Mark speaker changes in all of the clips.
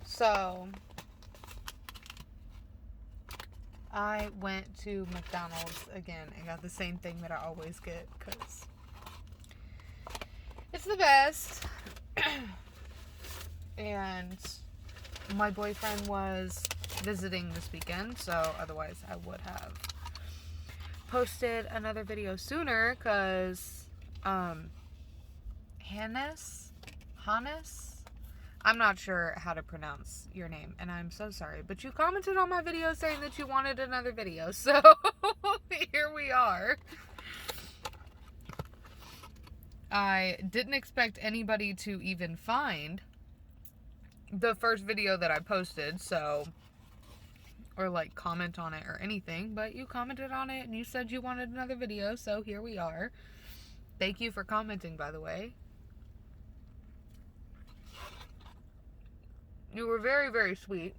Speaker 1: So, I went to McDonald's again and got the same thing that I always get because it's the best. And my boyfriend was visiting this weekend, so otherwise I would have posted another video sooner because Hannes, I'm not sure how to pronounce your name, and I'm so sorry, but you commented on my video saying that you wanted another video, so here we are. I didn't expect anybody to even find the first video that I posted, so, or like comment on it or anything, but you commented on it and you said you wanted another video, so here we are. Thank you for commenting, by the way. You were very, very sweet.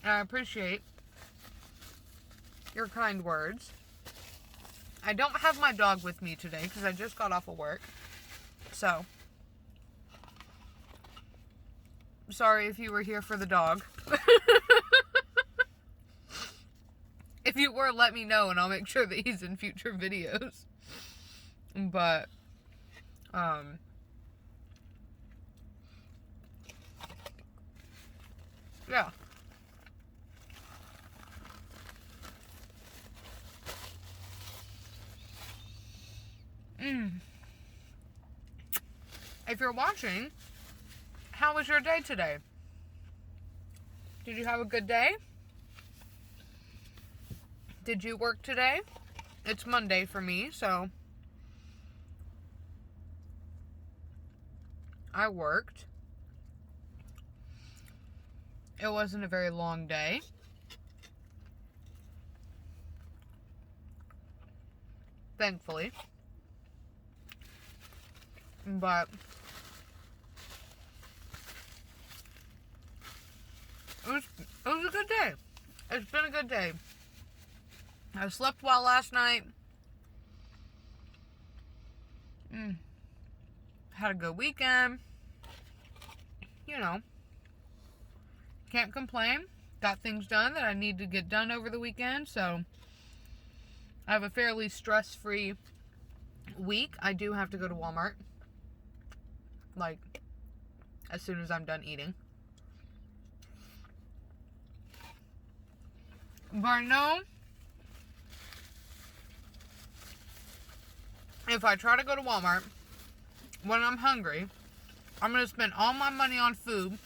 Speaker 1: And I appreciate your kind words. I don't have my dog with me today because I just got off of work. So, sorry if you were here for the dog. If you were, let me know and I'll make sure that he's in future videos. But, yeah. If you're watching, how was your day today? Did you have a good day? Did you work today? It's Monday for me, so I worked. It wasn't a very long day. Thankfully. But it was a good day. It's been a good day. I slept well last night. Had a good weekend. You know. Can't complain. Got things done that I need to get done over the weekend, so I have a fairly stress-free week. I do have to go to Walmart, like, as soon as I'm done eating. But I know if I try to go to Walmart when I'm hungry, I'm going to spend all my money on food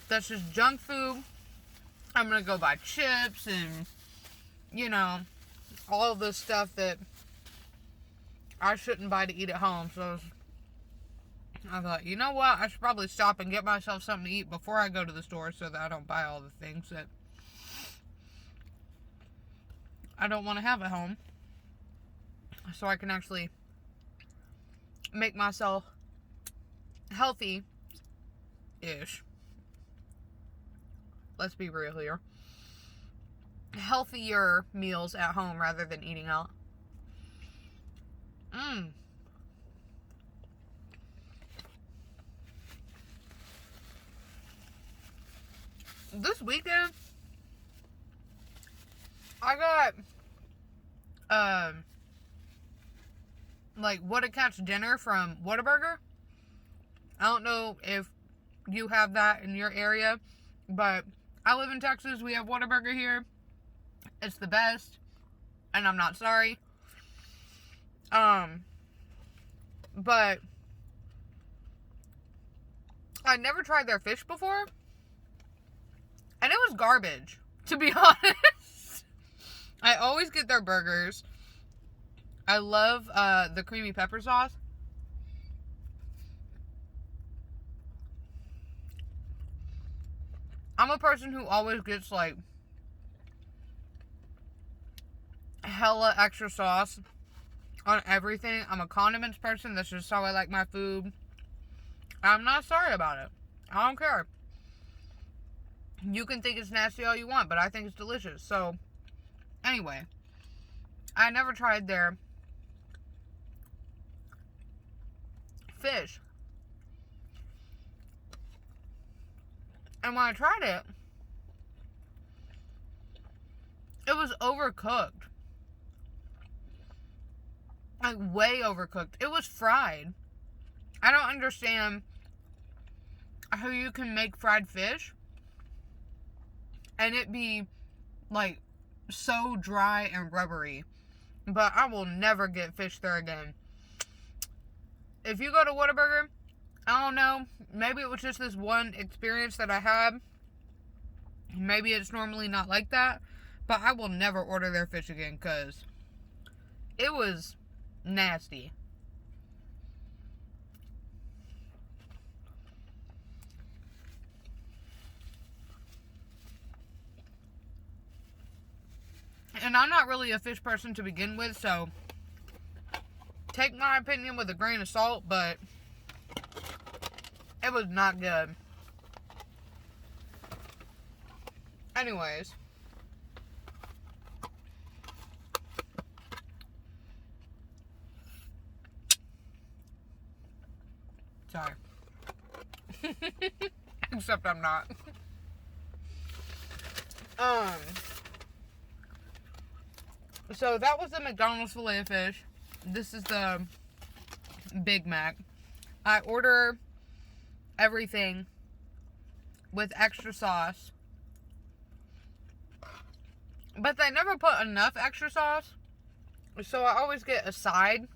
Speaker 1: that's just junk food. I'm going to go buy chips and, you know, all the stuff that I shouldn't buy to eat at home. So I thought, you know what? I should probably stop and get myself something to eat before I go to the store so that I don't buy all the things that I don't want to have at home. So I can actually make myself healthy-ish. Let's be real here. Healthier meals at home rather than eating out. This weekend, I got, like, What a Catch dinner from Whataburger. I don't know if you have that in your area, but I live in Texas. We have Whataburger here. It's the best, and I'm not sorry. But I never tried their fish before, and it was garbage, to be honest. I always get their burgers. I love the creamy pepper sauce. I'm a person who always gets, like, hella extra sauce on everything. I'm a condiments person. That's just how I like my food. I'm not sorry about it. I don't care. You can think it's nasty all you want, but I think it's delicious. So, anyway, I never tried their And when I tried it, it was overcooked. Like, way overcooked. It was fried. I don't understand how you can make fried fish and it be, like, so dry and rubbery. But I will never get fish there again. If you go to Whataburger, I don't know, maybe it was just this one experience that I had. Maybe it's normally not like that. But I will never order their fish again because it was nasty. And I'm not really a fish person to begin with, so take my opinion with a grain of salt, but it was not good. Anyways. Sorry. Except I'm not. So that was the McDonald's Filet-O-Fish. This is the Big Mac. I order everything with extra sauce. But they never put enough extra sauce. So I always get a side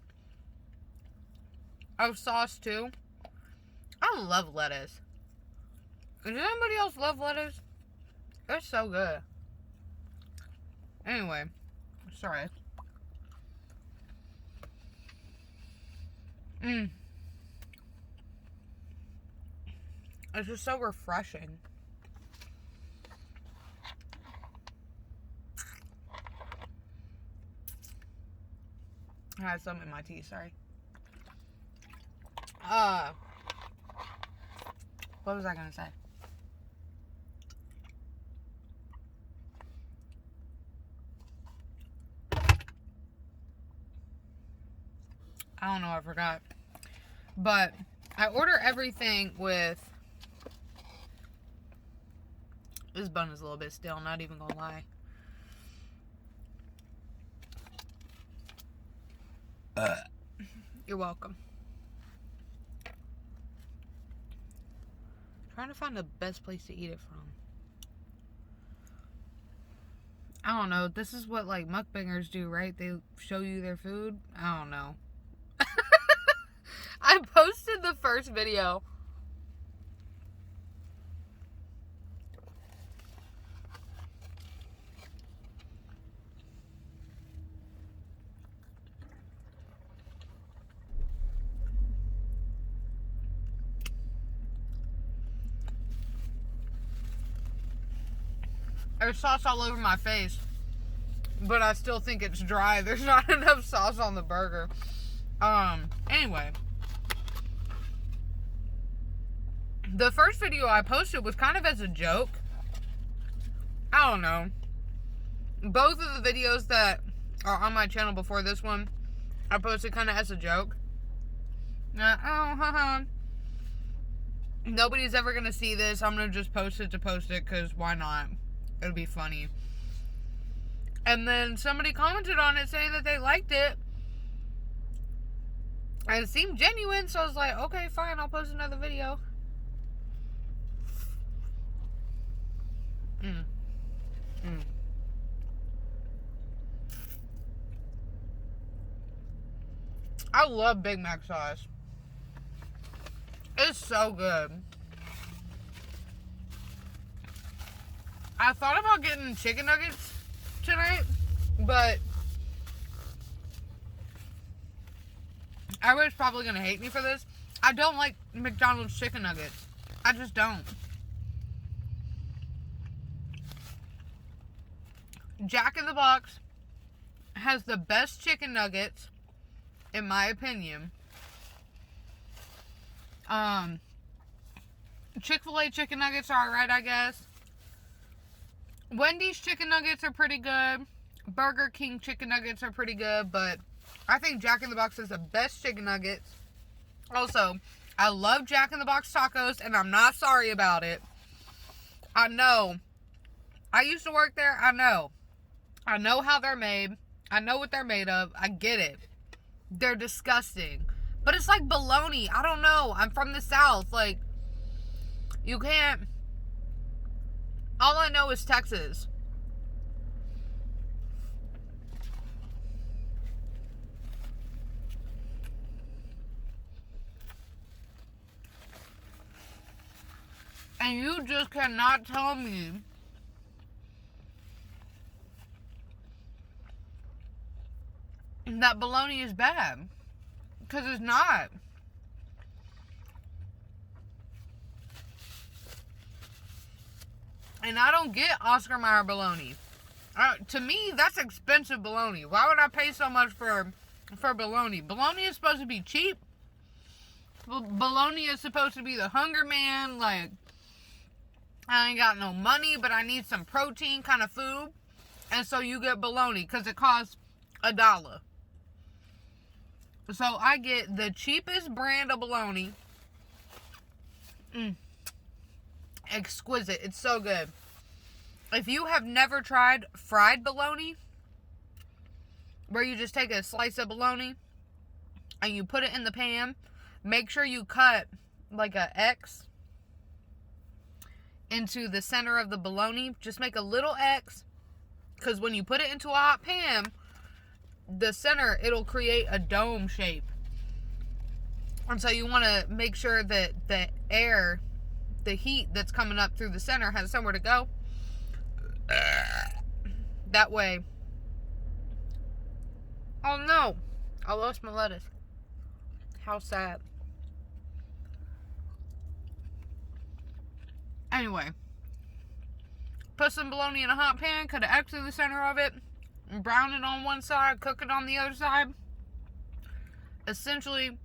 Speaker 1: of sauce too. I love lettuce. Does anybody else love lettuce? It's so good. Anyway, sorry. It's just so refreshing. I had some in my tea, sorry. What was I gonna say? I don't know, I forgot. But I order everything with... This bun is a little bit stale, not even gonna lie. You're welcome. Trying to find the best place to eat it from. I don't know. This is what, like, mukbangers do, right? They show you their food. I don't know. I posted the first video. There's sauce all over my face, but I still think it's dry. There's not enough sauce on the burger. Anyway. The first video I posted was kind of as a joke. I don't know. Both of the videos that are on my channel before this one, I posted kind of as a joke. Nobody's ever going to see this. I'm going to just post it because why not? It'll be funny. And then somebody commented on it saying that they liked it. And it seemed genuine, so I was like, okay, fine, I'll post another video. I love Big Mac sauce. It's so good. I thought about getting chicken nuggets tonight, but everybody's probably going to hate me for this. I don't like McDonald's chicken nuggets. I just don't. Jack in the Box has the best chicken nuggets, in my opinion. Chick-fil-A chicken nuggets are alright, I guess. Wendy's chicken nuggets are pretty good. Burger King chicken nuggets are pretty good, but I think Jack in the Box has the best chicken nuggets. Also, I love Jack in the Box tacos, and I'm not sorry about it. I know. I used to work there. I know. I know how they're made. I know what they're made of. I get it. They're disgusting. But it's like bologna. I don't know. I'm from the South. Like, you can't. All I know is Texas. And you just cannot tell me that bologna is bad. Because it's not. And I don't get Oscar Mayer bologna. To me, that's expensive bologna. Why would I pay so much for bologna? Bologna is supposed to be cheap. Bologna is supposed to be the hunger man. Like, I ain't got no money, but I need some protein kind of food. And so you get bologna because it costs $1. So I get the cheapest brand of bologna. Exquisite. It's so good. If you have never tried fried bologna, where you just take a slice of bologna and you put it in the pan, make sure you cut like a X into the center of the bologna. Just make a little X, because when you put it into a hot pan, the center, it'll create a dome shape. And so you want to make sure that the air, the heat that's coming up through the center has somewhere to go. That way. Oh no, I lost my lettuce. How sad. Anyway, put some bologna in a hot pan, cut an X in the center of it, brown it on one side, cook it on the other side. Essentially,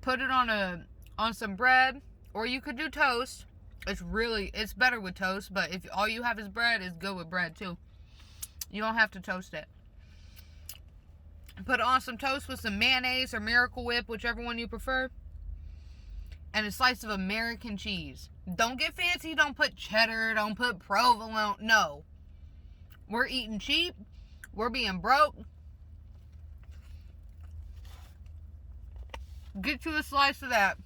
Speaker 1: put it on some bread, or you could do toast. It's better with toast, but if all you have is bread, it's good with bread too. You don't have to toast it. Put it on some toast with some mayonnaise or Miracle Whip, whichever one you prefer, and a slice of American cheese. Don't get fancy. Don't put cheddar. Don't put provolone. No. We're eating cheap. We're being broke. Get you a slice of that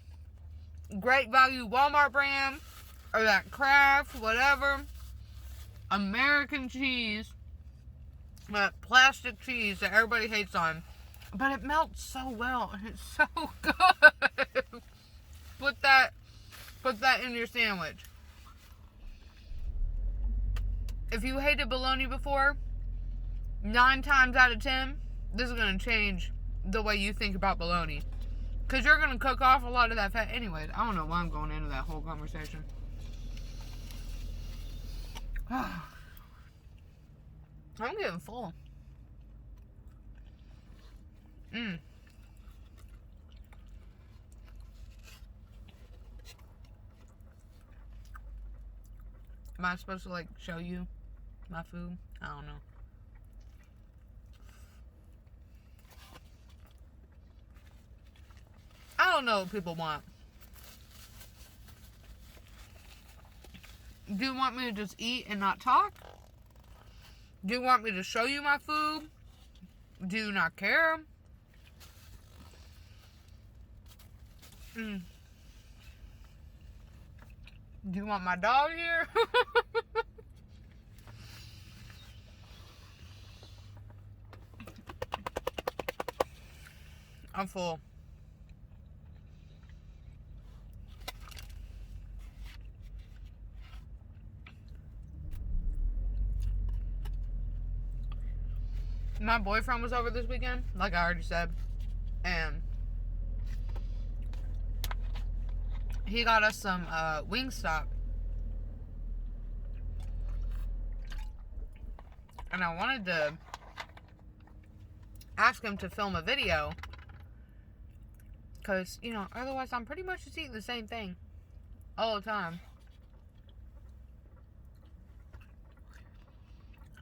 Speaker 1: Great Value Walmart brand, or that Kraft, whatever, American cheese, that plastic cheese that everybody hates on. But it melts so well, and it's so good. Put that in your sandwich. If you hated bologna before, 9 times out of 10, this is going to change the way you think about bologna. Because you're going to cook off a lot of that fat. Anyways, I don't know why I'm going into that whole conversation. I'm getting full. Am I supposed to, like, show you my food? I don't know. I don't know what people want. Do you want me to just eat and not talk? Do you want me to show you my food? Do you not care? Do you want my dog here? I'm full. My boyfriend was over this weekend, like I already said, and he got us some Wingstop. And I wanted to ask him to film a video, because, you know, otherwise I'm pretty much just eating the same thing all the time.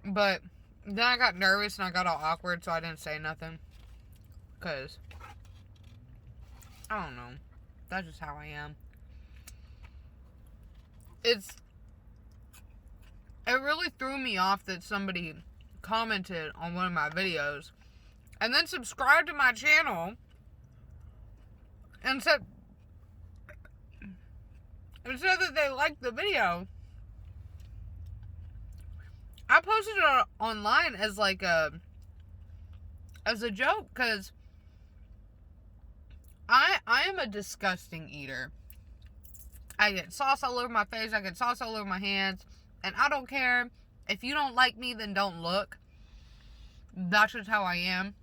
Speaker 1: But then I got nervous and I got all awkward, so I didn't say nothing. Because, I don't know. That's just how I am. it really threw me off that somebody commented on one of my videos and then subscribed to my channel and said that they liked the video. I posted it online as like a joke, because I am a disgusting eater. I get sauce all over my face, I get sauce all over my hands, and I don't care. If you don't like me, then don't look. That's just how I am.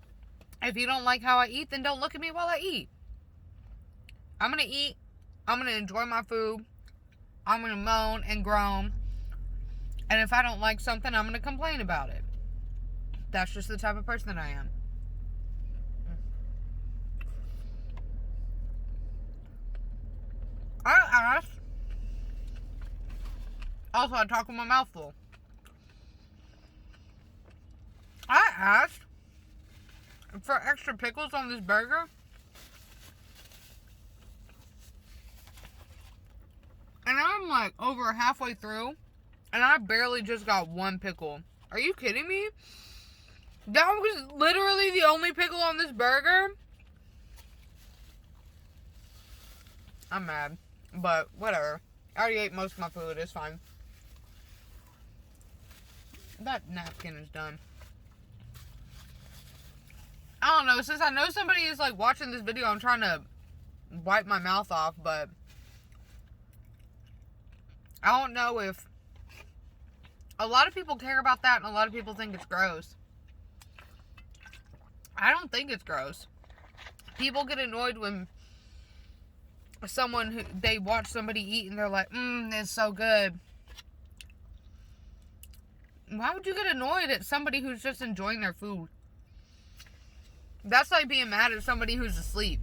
Speaker 1: If you don't like how I eat, then don't look at me while I eat. I'm gonna eat. I'm gonna enjoy my food. I'm gonna moan and groan. And if I don't like something, I'm gonna complain about it. That's just the type of person that I am. I asked. Also, I talk with my mouth full. I asked for extra pickles on this burger. And I'm like over halfway through, and I barely just got one pickle. Are you kidding me? That was literally the only pickle on this burger. I'm mad, but whatever. I already ate most of my food. It's fine. That napkin is done. I don't know. Since I know somebody is like watching this video, I'm trying to wipe my mouth off, but I don't know if a lot of people care about that, and a lot of people think it's gross. I don't think it's gross. People get annoyed when they watch somebody eat and they're like, it's so good. Why would you get annoyed at somebody who's just enjoying their food? That's like being mad at somebody who's asleep.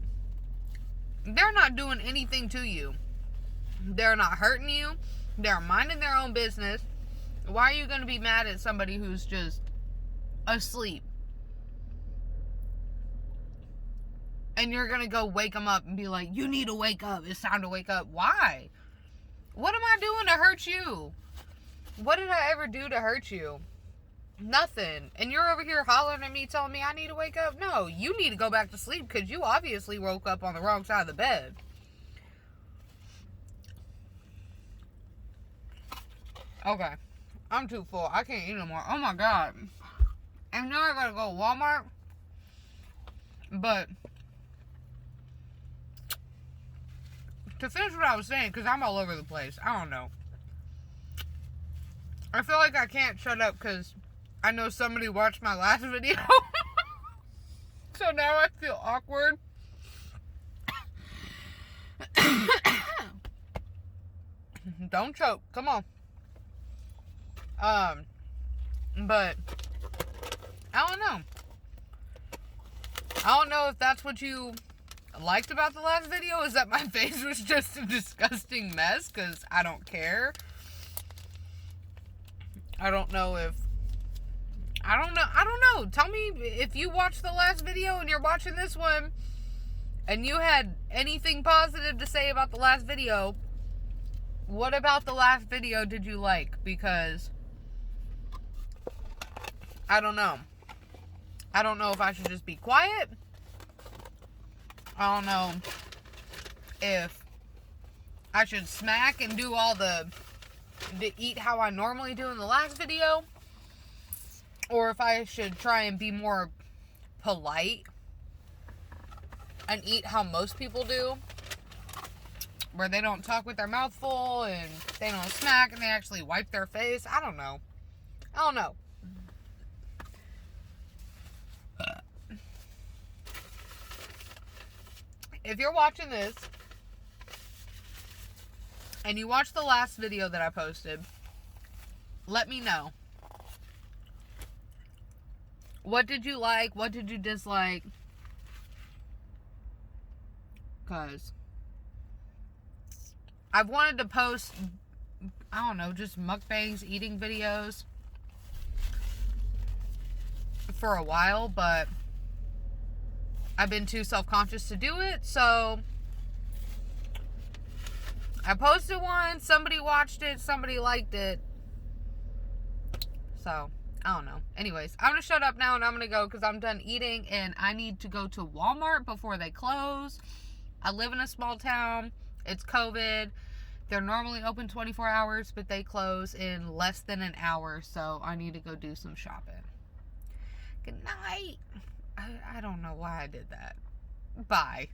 Speaker 1: They're not doing anything to you. They're not hurting you. They're minding their own business. Why are you going to be mad at somebody who's just asleep? And you're going to go wake them up and be like, you need to wake up. It's time to wake up. Why? What am I doing to hurt you? What did I ever do to hurt you? Nothing. And you're over here hollering at me, telling me I need to wake up? No, you need to go back to sleep, because you obviously woke up on the wrong side of the bed. Okay. I'm too full. I can't eat no more. Oh my god. And now I gotta go to Walmart. But to finish what I was saying, because I'm all over the place. I don't know. I feel like I can't shut up because I know somebody watched my last video. So now I feel awkward. Don't choke. Come on. But I don't know. I don't know if that's what you liked about the last video, is that my face was just a disgusting mess, because I don't care. I don't know. Tell me if you watched the last video and you're watching this one and you had anything positive to say about the last video. What about the last video did you like? Because I don't know. I don't know if I should just be quiet. I don't know if I should smack and do all to eat how I normally do in the last video, or if I should try and be more polite and eat how most people do, where they don't talk with their mouth full and they don't smack and they actually wipe their face. I don't know. If you're watching this and you watched the last video that I posted, let me know. What did you like? What did you dislike? Because I've wanted to post, I don't know, just mukbangs, eating videos for a while, but I've been too self-conscious to do it, so I posted one, somebody watched it, somebody liked it, So, I don't know. Anyways, I'm going to shut up now and I'm going to go because I'm done eating and I need to go to Walmart before they close. I live in a small town. It's COVID. They're normally open 24 hours, but they close in less than an hour. So, I need to go do some shopping. Good night. I don't know why I did that. Bye.